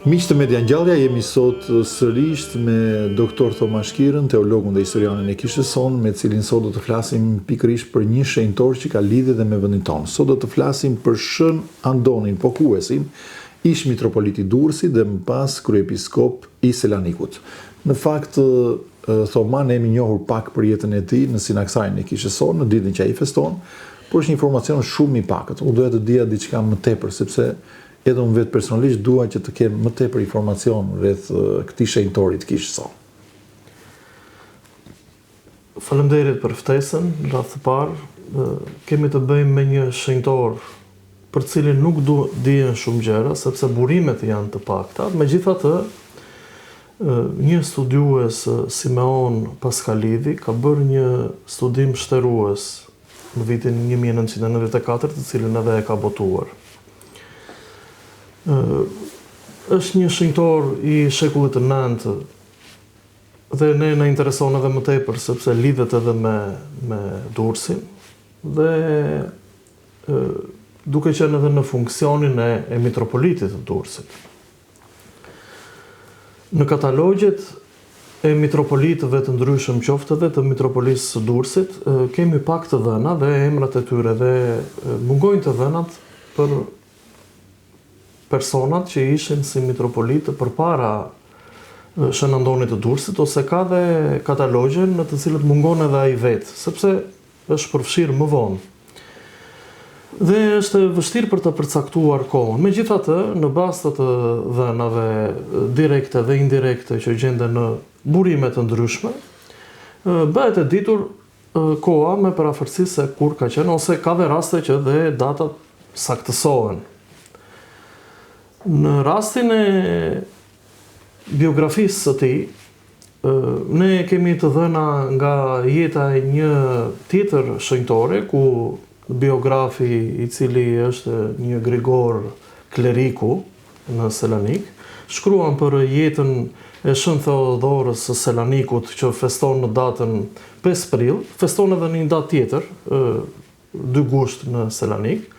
Miq të Media Ngjallja, jemi sot sërish me doktor Thomas Shkirën, teologun dhe historianin e kishës sonë, me cilin sot do të flasim pikërisht për një shenjtor që ka lidhje dhe me vendin tonë. Sot do të flasim për Shën Andonin Pohuesin, ish mitropolit i Durrësit dhe më pas kryepiskop i Selanikut. Në fakt, Thoma, ne jemi njohur pak për jetën e tij në sinaksajin e kishës sonë, në ditën që ai feston, por është një informacion shumë i pakët. Unë doja të dija diçka më tepër, sepse edhe unë vetë personalisht dua që të kem më tepër informacion rreth këtij shenjtori të kishës sonë. Faleminderit për ftesën, rreth të parë. Kemi të bëjmë me një shenjtor për cilin nuk dihen shumë gjëra, sepse burimet janë të pakta. Megjithatë, një studiues, Simeon Paskalidhi, ka bërë një studim shtërues në vitin 1994, të cilin edhe e ka botuar. Është një shenjtor i shekullit të 9 dhe ne na intereson edhe më tepër sepse lidhet edhe me Durrësin dhe duke qenë edhe në funksionin e mitropolitit të Durrësit. Në katalogjet e mitropolitëve të ndryshëm, qoftë edhe të mitropolisë së Durrësit, kemi pak të dhëna dhe emrat e tyre dhe mungojnë të dhënat për personat që ishin si mitropolitë përpara Shën Andonit të Durrësit, ose ka dhe katalogje në të cilët mungon edhe ai vetë, sepse është përfshirë më vonë. Dhe është vështirë për të përcaktuar kohën. Megjithatë, në bazë të dhënave direkte dhe indirekte që gjenden në burime të ndryshme, bëhet e ditur koha me parafërsi se kur ka qenë, ose ka dhe raste që dhe datat saktësohen. Në rastin e biografisë së tij, ne kemi të dhëna nga jeta e një tjetër shenjtore, ku biografi i cili është një Grigor Kleriku në Selanik, shkruan për jetën e Shën Theodorës së Selanikut që feston në datën 5 prill, feston edhe në një datë tjetër, 2 gusht në Selanik,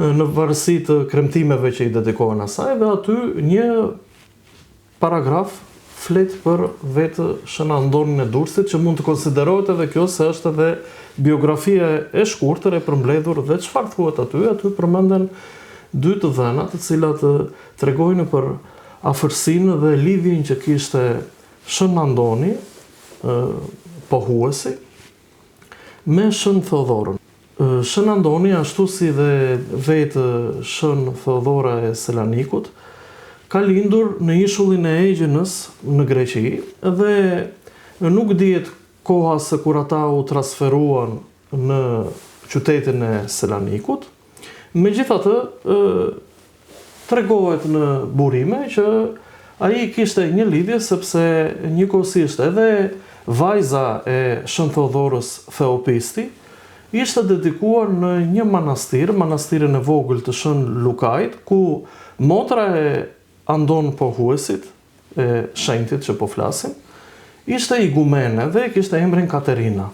në varësi të kremtimeve që i dedikohen asaj, dhe aty një paragraf flet për vetë Shën Andonin e Durrësit, që mund të konsiderohet edhe kjo se është edhe biografia e shkurtër e përmbledhur, dhe çfarë thuhet aty përmenden 2 të dhëna, të cilat tregojnë për afërsinë dhe lidhjen që kishte Shën Andoni Pohuesi me Shën Theodorën. Shën Andoni, ashtu si dhe vetë Shën Theodora e Selanikut, ka lindur në ishullin e Aegjinës në Greqi dhe nuk dihet koha se kur ata u transferuan në qytetin e Selanikut. Megjithatë, tregohet në burime që ai kishte një lidhje, sepse njëkohësisht edhe vajza e Shën Theodorës Theopisti ishte dedikuar në një manastirin e vogël të Shën Lukait, ku motra e Andon Pohuesit, e shenjtit që po flasim, ishte igumene dhe kishte emrin Katerina.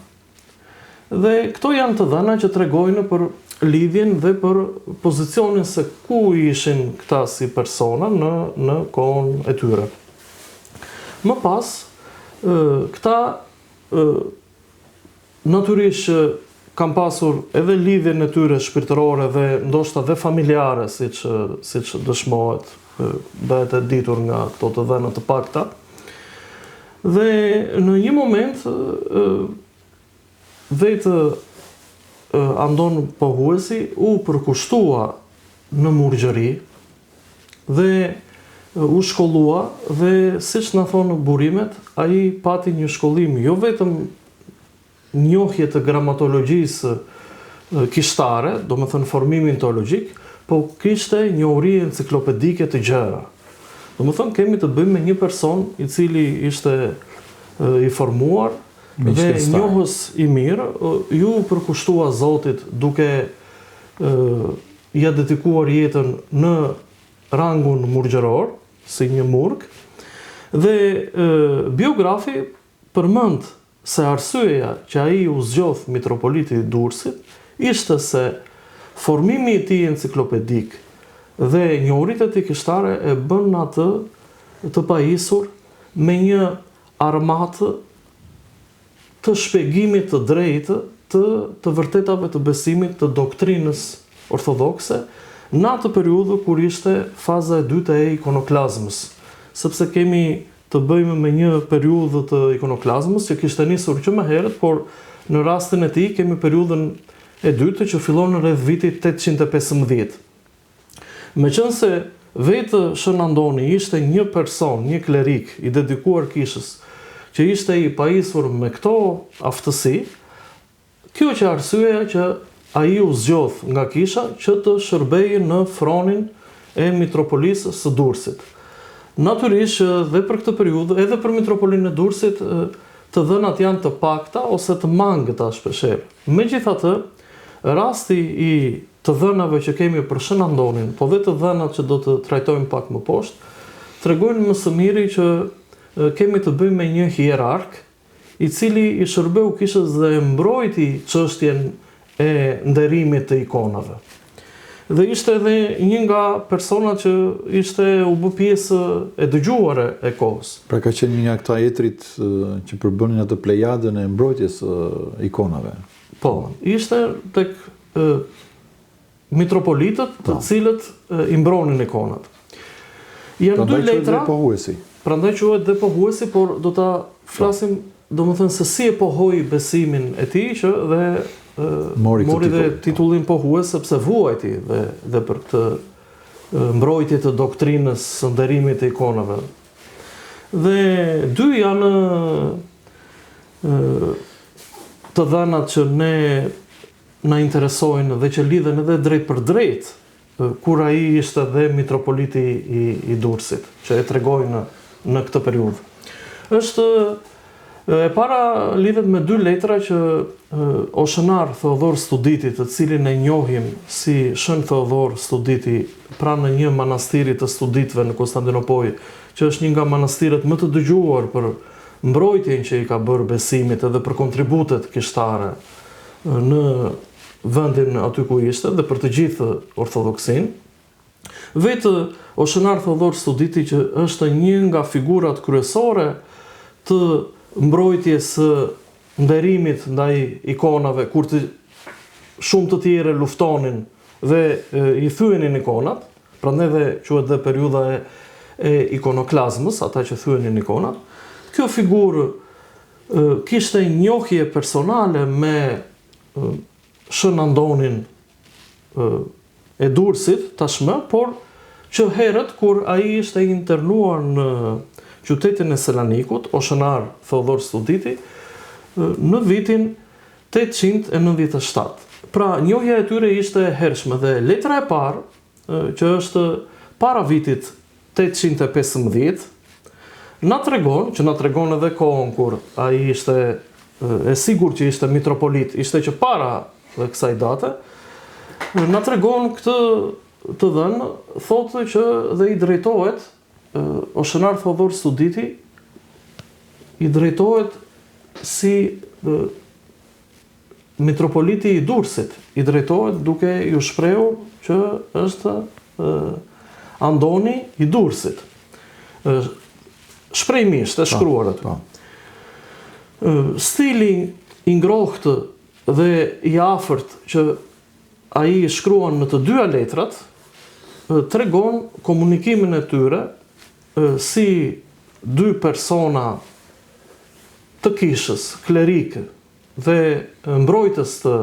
Dhe këto janë të dhëna që tregojnë për lidhjen dhe për pozicionin se ku ishin këta si persona në kohën e tyre. Më pas, këta natyrisht kam pasur edhe lidhjen e tyre shpirtërore dhe ndoshta dhe familjare, siç dëshmohet, bëhet e ditur nga këto të dhëna të pakta. Dhe në një moment vetë Andon Pohuesi u përkushtua në murgjëri dhe u shkollua, dhe siç na thonë burimet, ai pati një shkollim jo vetëm njohje të gramatologjisë kishtare, do më thënë formimin teologjik, po kishte njohuri enciklopedike të gjëra. Do më thënë, kemi të bëjmë me një person i cili ishte i formuar dhe njohës i mirë, ju përkushtua Zotit duke ja dedikuar jetën në rangun murgjëror, si një murg, dhe biografi përmend se arsyeja që ai u zgjodh mitropoliti i Durrësit ishte se formimi i tij enciklopedik Dhe njohurit e tij kishtare e bën atë të pajisur me një armatë të shpjegimit të drejtë të vërtetave të besimit të doktrinës ortodokse në atë periudhë kur ishte faza e dytë e ikonoklazmës, sepse kemi të bëjmë me një periudhë të ikonoklazmës që kishte nisur që më herët, por në rastin e tij kemi periudhën e dytë që fillon rreth vitit 815. Meqense vetë Shën Andoni ishte një person, një klerik i dedikuar kishës, që ishte i pajisur me këto aftësi, kjo që arsyeja që ai u zgjodh nga kisha që të shërbejë në fronin e mitropolisë së Durrësit. Natyrisht që dhe për këtë periudhë, edhe për mitropolinë e Durrësit, të dhënat janë të pakta ose të mangëta shpeshherë. Megjithatë, rasti i të dhënave që kemi për Shën Andonin, po dhe të dhënat që do të trajtojmë pak më poshtë, tregojnë më së miri që kemi të bëjmë me një hierark, i cili i shërbeu kishës dhe mbrojti çështjen e nderimit të ikonave. Dhe ishte edhe një nga personat që ishte u bë pjesë e dëgjuare e kohës. Pra ka qenë një nga këta etrit që përbënin atë plejadën e mbrojtjes ikonave. Po, ishte tek mitropolitët të cilët i mbronin ikonat. Janë dy letra. Prandaj quhet dhe pohuesi, por do ta flasim domethënë se si e pohoi besimin e tij që dhe mori dhe titullin pohues sepse vuajti dhe për këtë mbrojtje të doktrinës së nderimit të ikonave. Dhe dy janë të dhënat që na interesojnë dhe që lidhen edhe drejt për drejt kur ai ishte dhe mitropoliti i Durrësit, që e tregojnë në këtë periudhë. E para lidhet me dy letra që Oshenar Theodor Studiti, të cilin e njohim si Shën Theodor Studiti, pranë një manastiri të studitëve në Konstantinopoj, që është një nga manastiret më të dëgjuar për mbrojtjen që i ka bërë besimit edhe për kontributet kishtare në vendin aty ku ishte dhe për të gjithë ortodoksin. Vetë Oshenar Theodor Studiti, që është një nga figurat kryesore të mbrojtjes së nderimit ndaj ikonave, kur shumë të tjerë luftonin dhe i thyenin ikonat, prandaj dhe quhet dhe periudha e ikonoklazmës, ata që thyenin ikonat. Kjo figurë kishte njohje personale me Shën Andonin e Durrësit tashmë, por që herët kur ai ishte internuar në qytetin e Selanikut, Oshenar Theodor Studiti, në vitin 897. Pra, njohja e tyre ishte e hershme dhe letra e parë, që është para vitit 815, na tregon edhe kohën kur ai ishte e sigurt që ishte mitropolit, ishte që para dhe kësaj date, na tregon këtë të dhënë, thotë që dhe i drejtohet Oshenar Theodor Studiti i drejtohet si mitropoliti i Durrësit, i drejtohet duke ju shprehur që është Andoni i Durrësit. Shprehmisht e shkruar aty. Stili i ngrohtë dhe i afërt që ai shkruan në të dyja letrat tregon komunikimin e tyre si dy persona të kishës, klerike dhe mbrojtës të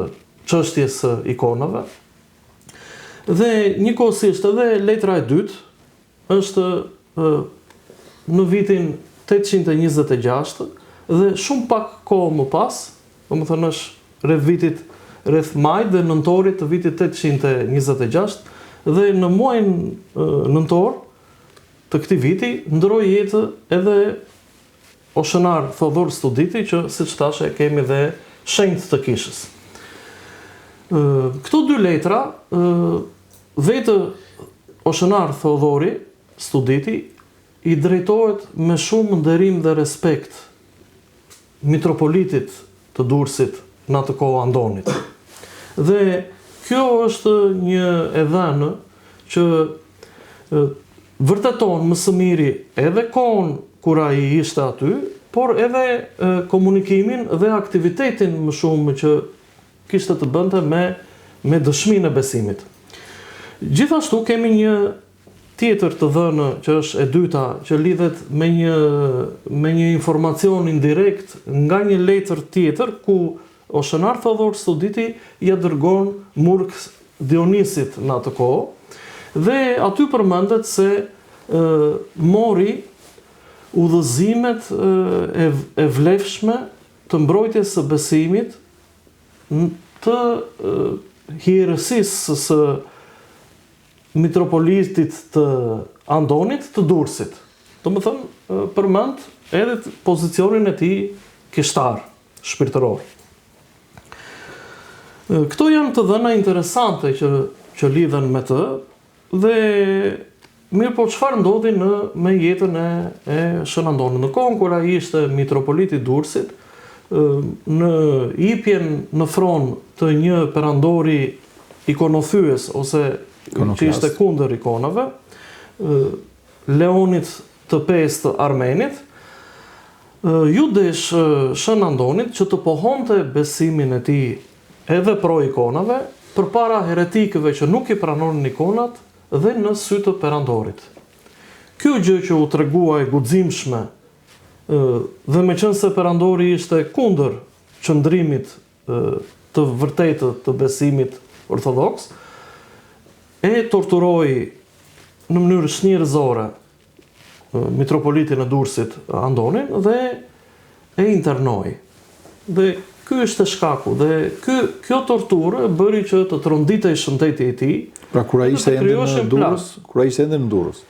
çështjes së ikonave. Dhe njëkohësisht edhe letra e dytë është në vitin 826 dhe shumë pak kohë më pas, domethënë është rreth majit dhe nëntorit të vitit 826 dhe në muajin nëntor të këtij viti ndroi jetë edhe Oshenar Theodor Studiti, që siç thashë kemi dhe shenjtë të kishës. Këto dy letra, vetë Oshenar Theodori Studiti i drejtohet me shumë nderim dhe respekt mitropolitit të Durrësit në atë kohë Andonit. Dhe kjo është një e dhënë që vërteton më së miri edhe kohën kur ai ishte aty, por edhe komunikimin dhe aktivitetin më shumë që kishte të bënte me dëshminë e besimit. Gjithashtu kemi një tjetër të dhënë që është e dyta, që lidhet me një informacion indirekt nga një letër tjetër ku Oshenar Thodor Studiti ja dërgon Murg Dionisit në atë kohë dhe aty përmendet se mori udhëzimet e vlefshme të mbrojtjes së besimit të hierësisë së mitropolitit të Andonit të Durrësit. Domethënë përmend edhe pozicionin e tij kishtar, shpirtëror. Këto janë të dhëna interesante që lidhen me të dhe mirë, po çfarë ndodhi me jetën e Shën Andonit? Në kohën kur ai ishte mitropoliti i Durrësit, në hipjen në fron të një perandori ikonothyes ose që ishte kundër ikonave, Leonit të pestë Armenit, ju desh Shën Andonit që të pohonte besimin e tij edhe pro ikonave përpara heretikëve që nuk i pranonin ikonat dhe në sy të perandorit. Kjo gjë që u tregua e guximshme dhe meqense perandori ishte kundër qëndrimit të vërtetë të besimit ortodoks, e torturoi në mënyrë shnjërzore mitropolitin e Durrësit Andonin dhe e internoi. Dhe ky është shkaku dhe kjo torturë bëri që të tronditej shëndeti i tij. Pra kur ai ishte ende në Durrës,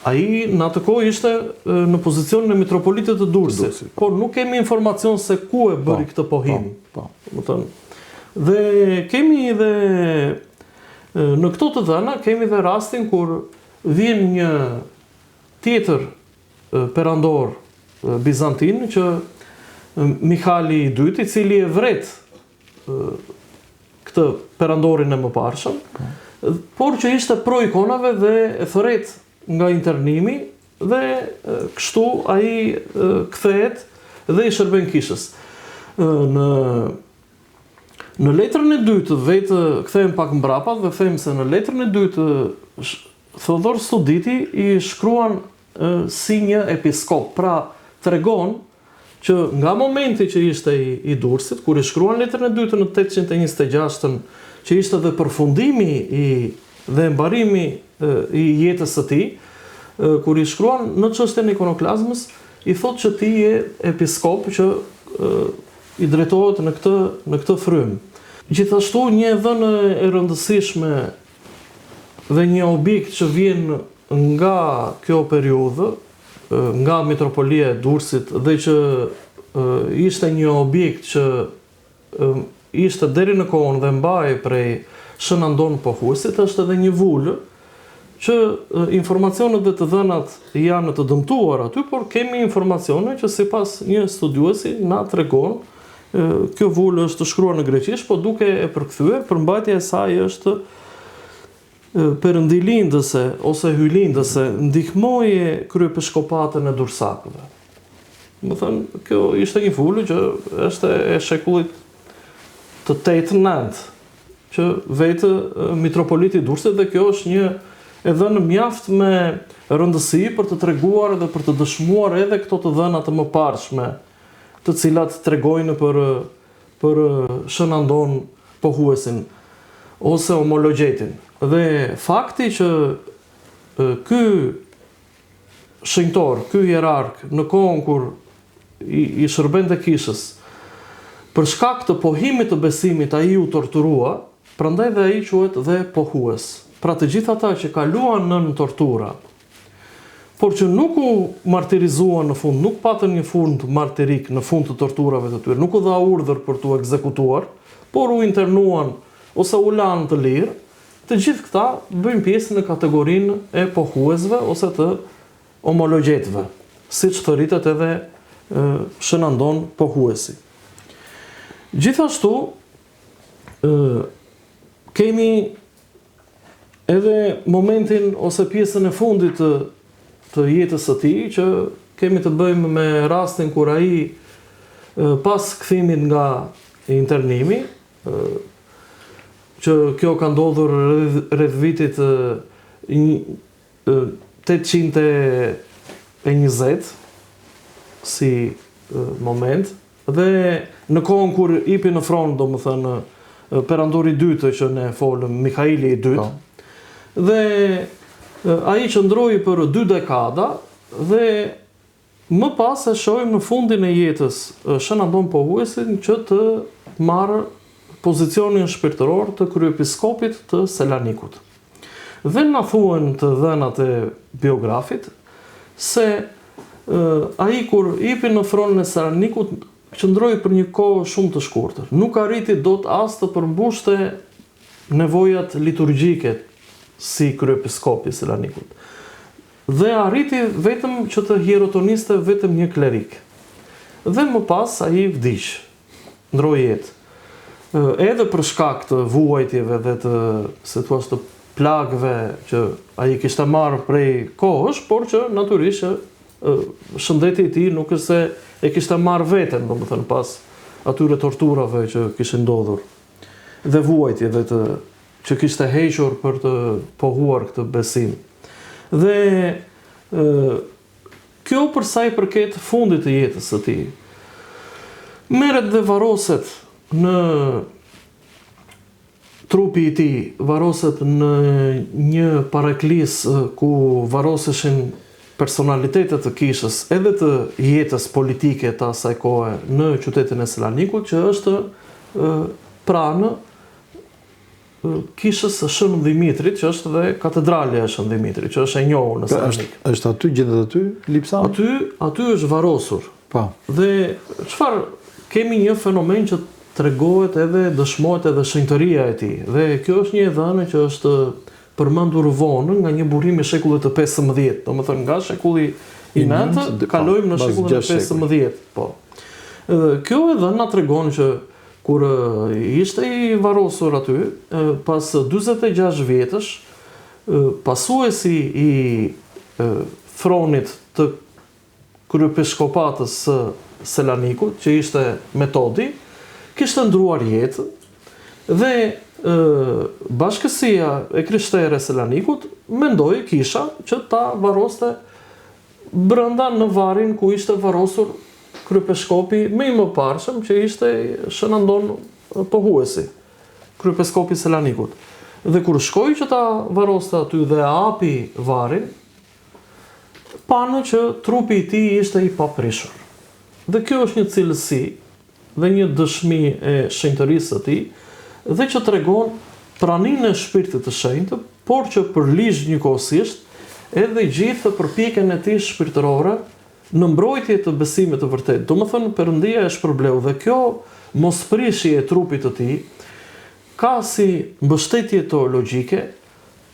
ai në atë kohë ishte në pozicionin e mitropolitit të Durrësit, por nuk kemi informacion se ku e bëri këtë pohim. Dhe kemi dhe në këto të dhëna kemi dhe rastin kur vjen një tjetër perandor bizantin që Mihali II, i cili e vret këtë perandorin e mëparshëm, por që ishte pro ikonave dhe e thret nga internimi dhe kështu ai kthehet dhe i shërben kishës. Në letrën e dytë, vetë kthehem pak mbrapa dhe them se në letrën e dytë Thodor Studiti i shkruan si një episkop, pra tregon që nga momenti që ishte i Durrësit, kur i shkruan letrën e dytë në 826-ën, që ishte dhe përfundimi dhe mbarimi i jetës së tij, kur i shkruan në çështjen e ikonoklazmës, i thotë që ti je episkop që i drejtohet në këtë frym. Gjithashtu një dhënë e rëndësishme dhe një objekt që vjen nga kjo periudhë, nga mitropolia e Durrësit dhe që ishte një objekt që ishte deri në kohën dhe mbahej prej Shën Andon pohuesit, është edhe një vulë që informacionet dhe të dhënat janë të dëmtuar aty, por kemi informacione që sipas një studiuesi na tregon kjo vulë është shkruar në greqisht, po duke e përkthyer, përmbajtja e saj është perëndilindëse ose hylindëse, ndihmoje kryepiskopatën e Dursakëve. Më thënë, kjo ishte një vulë që është e shekullit të 8-9, që vetë mitropoliti i Durrësit, dhe kjo është një edhe në mjaft me rëndësi për të treguar dhe për të dëshmuar edhe këto të dhëna të mëparshme, të cilat tregojnë për Shën Andon pohuesin ose homologjetin. Dhe fakti që ky shenjtor, ky hierark, në kohën kur i shërbente kishës, për shkak të pohimit të besimit ai u torturua, prandaj dhe ai quhet dhe pohues. Pra të gjithë ata që kaluan nën tortura, por që nuk u martirizuan në fund, nuk patën një fund martirik në fund të torturave të tyre, nuk u dha urdhër për t'u ekzekutuar, por u internuan ose u lanë të lirë, të gjithë këta bëjnë pjesë në kategorinë e pohuesve ose të homologjetëve, siç thëritet edhe Shën Andon pohuesi. Gjithashtu kemi edhe momentin ose pjesën e fundit të jetës së tij, që kemi të bëjmë me rastin kur ai pas kthimit nga internimi, që kjo ka ndodhur rreth vitit 820 si moment, dhe në kohën kur ipi në front, domethënë perandori i dytë që ne folëm, Mikhaili i dytë, dhe ai qëndroi për 2 dekada dhe më pas e shohim në fundin e jetës Shënandon Pohuesin që të marrë pozicionin shpirtëror të kryepiskopit të Selanikut. Dhe na thuan të dhënat e biografit se ai kur ipi në fronin e Selanikut qëndroi për një kohë shumë të shkurtër. Nuk arriti dot as të përmbushte nevojat liturgjike si kryepiskopi i Selanikut. Dhe arriti vetëm që të hierotoniste vetëm një klerik. Dhe më pas ai vdiq, ndroi jetë. Edhe për shkak të vuajtjeve dhe të plagëve që ai kishte marrë prej kohësh, por që natyrisht shëndeti i tij nuk është se e kishte marrë veten, domethënë pas atyre torturave që kishin ndodhur dhe vuajtjeve që kishte hequr për të pohuar këtë besim. Dhe kjo për sa i përket fundit të jetës së tij. Merret dhe varoset në trupi i tij, varoset në një paraklis ku varoseshin personalitetet të kishës edhe të jetës politike të asaj kohe në qytetin e Selanikut, që është pranë kishës së Shën Dimitrit, që është dhe katedralja e Shën Dimitrit, që është e njohur në Selanik. Është aty, gjendet aty, Lipsani? Aty është varosur. Pa. Dhe çfarë, kemi një fenomen që tregohet edhe, dëshmohet edhe shenjtëria e tij. Dhe kjo është një dhënë që është përmendur vonë nga një burim i shekullit të 15, domethënë nga shekulli i 9 kalojmë në shekullin e 15. Po. Kjo edhe na tregon që kur ishte i varosur aty, pas 46 vjetësh, pasuesi i fronit të kryepiskopatës së Selanikut, që ishte Metodi, kishte ndruar jetë dhe bashkësia e krishtere e Selanikut mendoi kisha që ta varoste brenda në varin ku ishte varosur kryepiskopi më i mëparshëm, që ishte Shënandon Pohuesi, kryepiskopi i Selanikut. Dhe kur shkoi që ta varoste aty dhe hapi varin, panë që trupi i tij ishte i paprishur. Dhe kjo është një cilësi dhe një dëshmi e shenjtërisë së tij, dhe që tregon praninë e Shpirtit të Shenjtë, por që përligj njëkohësisht edhe gjithë përpjekjen e tij shpirtërore në mbrojtje të besimit të vërtet. Domethënë Perëndia e shpërbleu, dhe kjo mosprishje e trupit të tij ka si mbështetje teologjike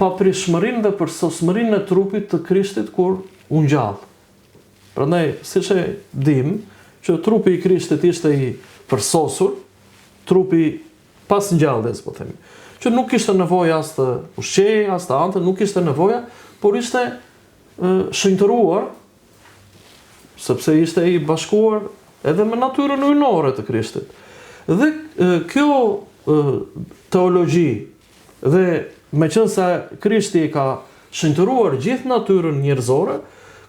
paprishmërinë dhe përsosmërinë e trupit të Krishtit kur u ngjall. Prandaj, siç e dim, që trupi i Krishtit ishte i përsosur, trupi pas ngjalljes, po themi. Që nuk kishte nevojë as të ushqej, as të ante, nuk kishte nevojë, por ishte shenjtëruar, sepse ishte i bashkuar edhe me natyrën ujnore të Krishtit. Dhe kjo teologji, dhe meqense Krishti ka shenjtëruar gjithë natyrën njerëzore,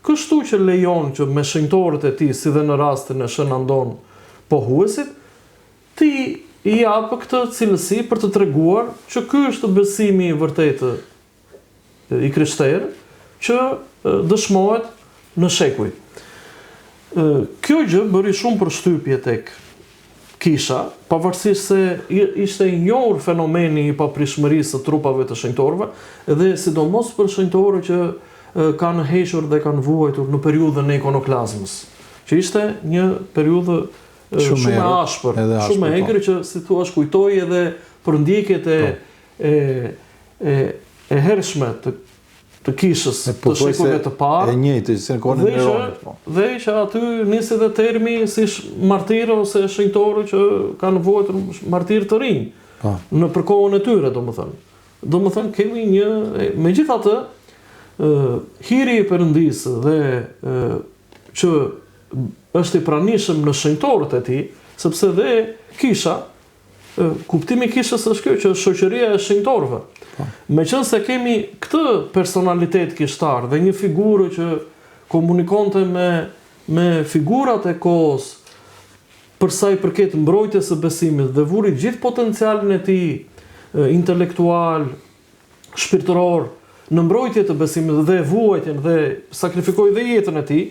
kështu që lejon që me shenjtorët e tij, si dhe në rastin e Shënandon Pohuesit, ti i japë këtë cilësi për të treguar që ky është besimi i vërtetë i krishterë, që dëshmohet në shekuj. Kjo gjë bëri shumë përshtypje tek kisha, pavarësisht se ishte i njohur fenomeni i paprishmërisë së trupave të shenjtorëve, dhe sidomos për shenjtorët që kanë hequr dhe kanë vuajtur në periudhën e ikonoklazmës, që ishte një periudhë shumë e ashpër, shumë e egër, që si thua kujtoi edhe për ndjekjet e hershme të kishës të shekujve të parë. E njëjtë, si në kohën e Neronit. Dhe që aty nisi dhe termi si martirë ose shenjtorë që kanë vuajtur martirë të rinj në përkohën e tyre, domethënë. domethënë kemi një, megjithatë, hiri i Perëndisë dhe që është i pranishëm në shenjtorët e tij, sepse dhe kisha, kuptimi i kishës është kjo që shoqëria e shenjtorëve. Meqense kemi këtë personalitet kishtar dhe një figurë që komunikonte me figurat e kohës për sa i përket mbrojtjes së besimit dhe vuri gjithë potencialin e tij intelektual, shpirtëror në mbrojtje të besimit dhe vuajtjen dhe sakrifikoi dhe jetën e tij,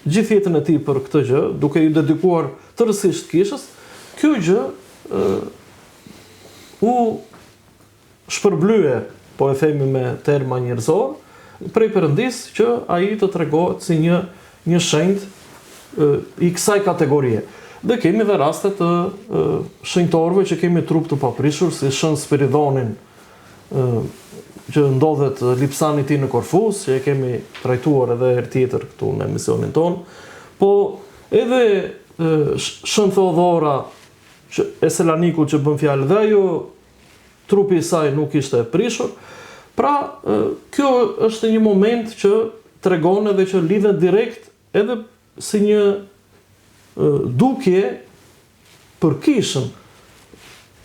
gjithë jetën e tij për këtë gjë, duke i dedikuar tërësisht kishës. Kjo gjë u shpërblye, po e themi me terma njerëzor, prej Perëndisë që ai të tregohet si një shenjtë i kësaj kategorie. Dhe kemi dhe raste të shenjtorëve që kemi trup të paprishur, si Shën Spiridonin, që ndodhet lipsani i tij në Korfuz, që e kemi trajtuar edhe herë tjetër këtu në emisionin ton, po edhe Shën Theodora e Selanikut që bën fjalë dhe ajo trupi i saj nuk ishte prishur. Pra, kjo është një moment që tregon edhe që lidhet direkt edhe si një dukje për kishën,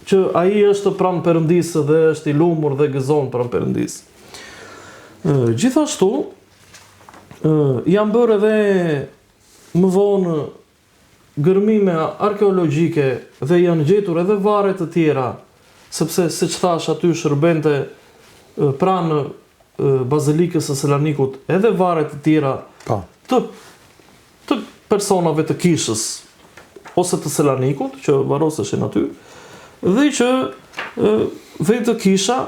që ai është pranë Perëndisë dhe është i lumur dhe gëzon pranë Perëndisë. Gjithashtu, janë bërë edhe më vonë gërmime arkeologjike dhe janë gjetur edhe varre të tjera, sepse siç thash aty shërbente pranë bazilikës së Selanikut edhe varre të tjera të personave të kishës ose të Selanikut që varroseshin aty, dhe që vetë kisha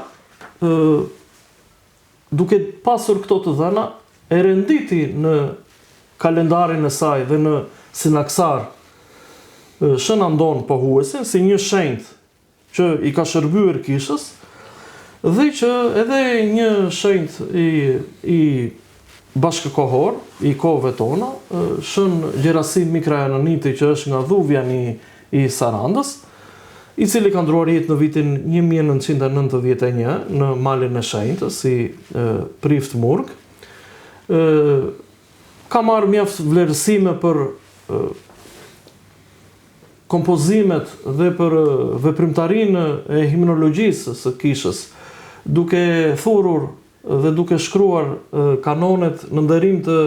duke pasur këto të dhëna e renditi në kalendarin e saj dhe në sinaksar Shën Andon Pohuesin si një shenjtë që i ka shërbyer kishës dhe që edhe një shenjtë i bashkëkohor i kohëve tona, Shën Gjerasim Mikrajananiti që është nga Dhuvjani i Sarandës, i cili ka ndruar jetë në vitin 1991 në malin e shenjtës si prift murg. Ka marrë mjaft vlerësime për kompozimet dhe për veprimtarinë e himnologjisë së kishës, duke thurur dhe duke shkruar kanonet në nderim të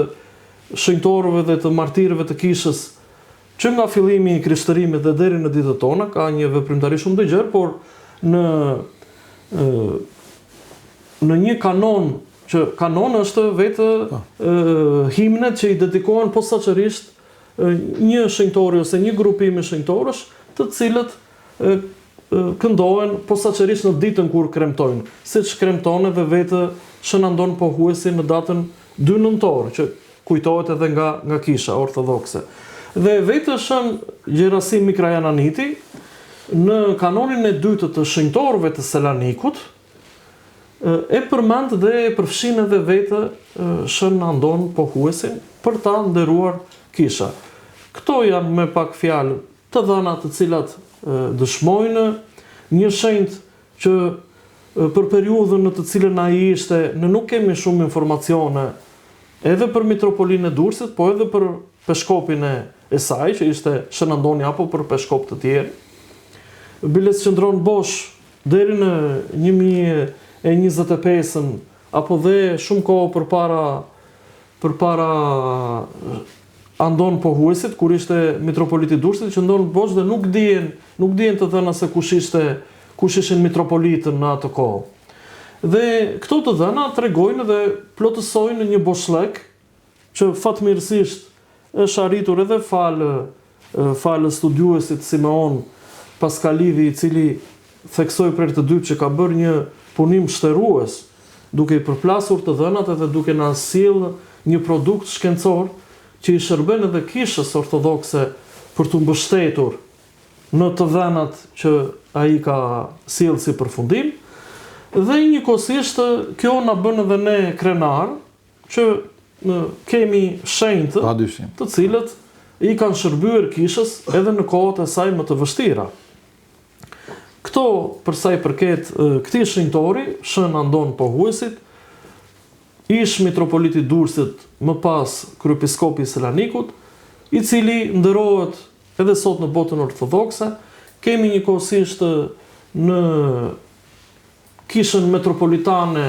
shenjtorëve dhe të martirëve të kishës, që nga fillimi i krishtërimit dhe deri në ditët tona, ka një veprimtari shumë të gjerë, por në një kanon, që kanon është vetë himnet që i dedikohen posaçërisht një shenjtori ose një grupim i shenjtorësh, të cilët këndohen posaçërisht në ditën kur kremtojnë, siç kremton edhe vetë Shën Andon Pohuesi në datën 2 nëntor, që kujtohet edhe nga kisha ortodokse. Dhe vetë Shën Gjerasim Mikrajananiti në kanonin e dytë të shenjtorëve të Selanikut e përmend dhe e përfshin edhe vetë Shën Andon Pohuesin për ta nderuar kisha. Këto janë me pak fjalë të dhëna të cilat dëshmojnë një shenjtë që për periudhën në të cilën ai ishte, ne nuk kemi shumë informacione edhe për Mitropolinë e Durrësit, po edhe për peshkopin e saj, që ishte Shën Andoni, apo për peshkop të tjerë. Biles qëndron bosh deri në 2025-ën, apo dhe shumë kohë përpara Andon Pohuesit, kur ishte Mitropoliti i Durrësit, qëndron bosh dhe nuk dihen të dhëna se kush ishin mitropolitën në atë kohë. Dhe këto të dhëna tregojnë dhe plotësojnë një boshllëk që fatmirësisht është arritur edhe falë studiuesit Simeon Paskalidhi, i cili theksoi për të dytë që ka bërë një punim shtërues, duke i përplasur të dhënat edhe duke na sjellë një produkt shkencor që i shërben edhe kishës ortodokse për të mbështetur në të dhënat që ai ka sjellë si përfundim. Dhe njëkohësisht kjo na bën edhe ne krenar që kemi shenjtë të cilët i kanë shërbyer kishës edhe në kohët e saj më të vështira. Këto për sa i përket këtij shenjtori, Shën Andon Pohuesit, ish mitropoliti Durrësit, më pas kryepiskopi i Selanikut, i cili nderohet edhe sot në botën ortodokse. Kemi njëkohësisht në kishën metropolitane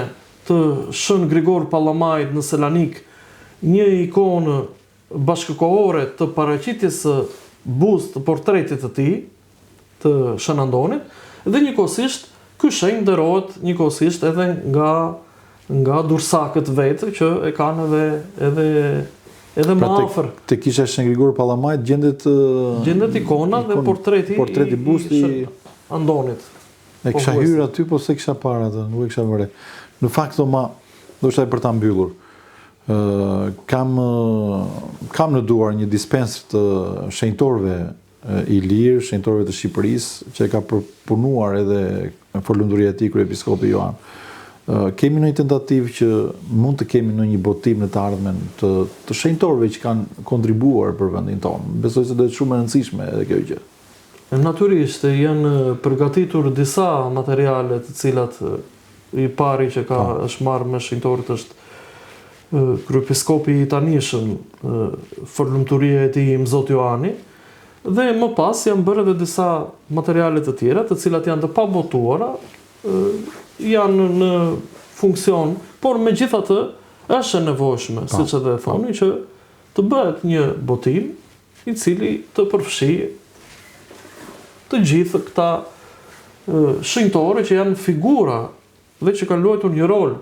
të Shën Grigor Pallamajt në Selanik një ikonë bashkëkohore të paraqitjes së bust të portretit të tij, të Shën Andonit, dhe njëkohësisht ky shenjë nderohet njëkohësisht edhe nga dursakët vetë që e kanë edhe më afër. Te kisha Shën Grigor Pallamajt gjendet ikona dhe portreti busti i Shën Andonit. E kisha hyrë aty, po se kisha parë atë, nuk e kisha vëre. Në fakt, do shtaj për ta mbyllur. Kam në duar një dispensër të shenjtorëve i lirë, shenjtorëve të Shqipërisë, që e ka përpunuar edhe folunduria e tij kryepiskopi Joan. Kemi në një tentativë që mund të kemi në një botim në të ardhmen të shenjtorëve që kanë kontribuar për vendin tonë. Besoj se do të shumë e rëndësishme edhe kjo gjë. Natyrisht janë përgatitur disa materiale të cilat i pari që është marrë me shenjtorët është kryepiskopi i tanishëm, folumturia e tij Mzot Joani, dhe më pas janë bërë edhe disa materiale të tjera, të cilat janë të pabotuara, janë në funksion, por megjithatë është e nevojshme, siç edhe thoni, që të bëhet një botim i cili të përfshijë të gjithë këta shenjtorë që janë figura dhe që kanë luajtur një rol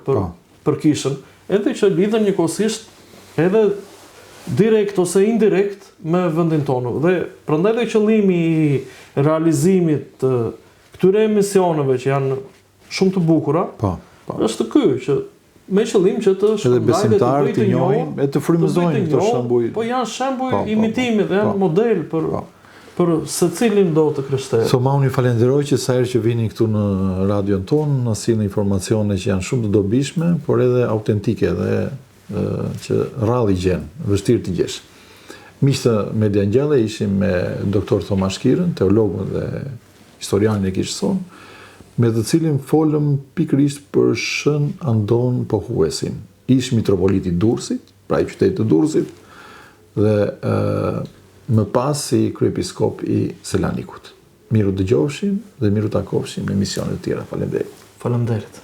për kishën, edhe që lidhen njëkohësisht edhe direkt ose indirekt me vendin tonë. Dhe prandaj dhe qëllimi i realizimit të këtyre emisioneve që janë shumë të bukura, është ky, që me qëllim që të shpërndajë dhe të bëjë të njohur, e të frymëzojnë këto shembuj. Po janë shembuj imitimi dhe janë model për secilin do të krishterë. Ma unë ju falenderoj që sa herë që vini këtu në radion tonë, na sillni informacione që janë shumë të dobishme, por edhe autentike dhe që rrallë i gjen, vështirë të gjesh. Miqtë Media Ngjelle ishim me doktor Tomash Kirën, teologun dhe historianin e kishës sonë, me të cilin folëm pikërisht për Shën Andon Pohuesin, ish mitropoliti Durrësit, pra i qytetit të Durrësit, dhe më pas si kryepiskop i Selanikut. Miru dëgjofshim dhe miru takofshim në emisionet tjera. Faleminderit. Faleminderit.